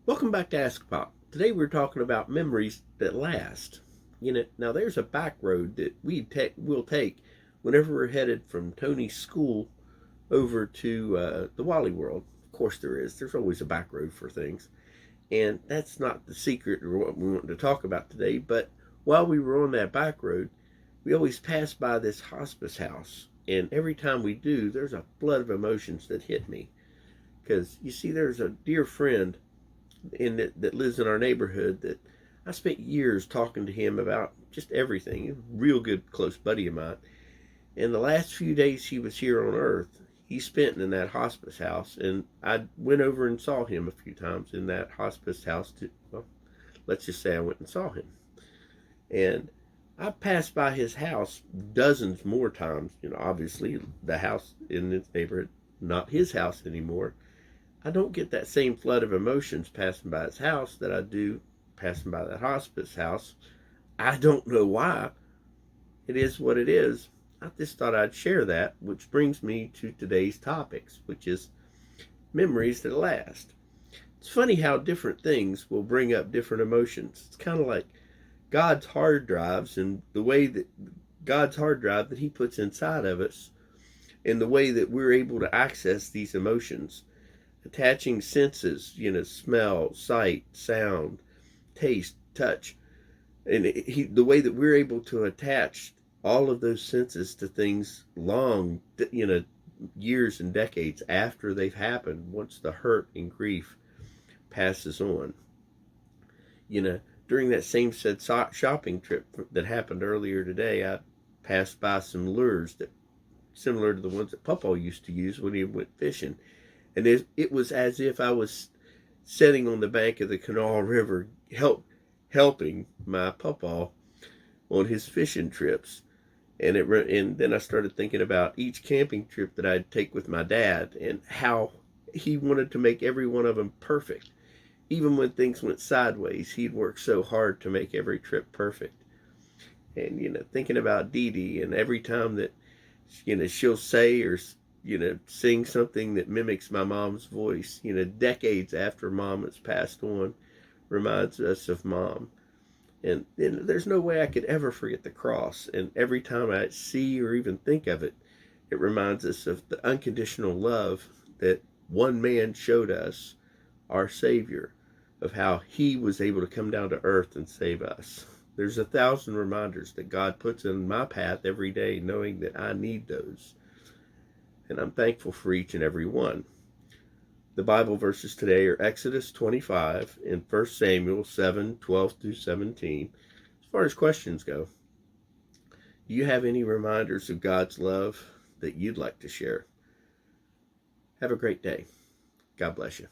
Welcome back to AskAPop. Today we're talking about memories that last. Now there's a back road that we'll take whenever we're headed from Tony's school over to the Wally World. Of course there is. There's always a back road for things. And that's not the secret or what we want to talk about today. But while we were on that back road, we always pass by this hospice house. And every time we do, there's a flood of emotions that hit me. Because you see, there's a dear friend that lives in our neighborhood that I spent years talking to him about just everything. A real good close buddy of mine. And the last few days he was here on Earth, he spent in that hospice house, and I went over and saw him a few times in that hospice house. Well, let's just say I went and saw him, and I passed by his house dozens more times. Obviously the house in this neighborhood, not his house anymore. I don't get that same flood of emotions passing by his house that I do passing by that hospice house. I don't know why. It is what it is. I just thought I'd share that, which brings me to today's topics, which is memories that last. It's funny how different things will bring up different emotions. It's kind of like God's hard drives and the way that God's hard drive that he puts inside of us and the way that we're able to access these emotions, attaching senses, smell, sight, sound, taste, touch, and the way that we're able to attach all of those senses to things long, years and decades after they've happened, once the hurt and grief passes on. During that same said shopping trip that happened earlier today, I passed by some lures that similar to the ones that Papa used to use when he went fishing. And it was as if I was sitting on the bank of the Canal River helping my papa on his fishing trips. And then I started thinking about each camping trip that I'd take with my dad and how he wanted to make every one of them perfect. Even when things went sideways, he'd work so hard to make every trip perfect. And, thinking about Dee Dee and every time that, she'll say or sing something that mimics my mom's voice, decades after mom has passed on, reminds us of mom. And there's no way I could ever forget the cross. And every time I see or even think of it, it reminds us of the unconditional love that one man showed us, our Savior, of how he was able to come down to earth and save us. There's 1,000 reminders that God puts in my path every day, knowing that I need those. And I'm thankful for each and every one. The Bible verses today are Exodus 25 and 1 Samuel 7:12 through 17. As far as questions go, do you have any reminders of God's love that you'd like to share? Have a great day. God bless you.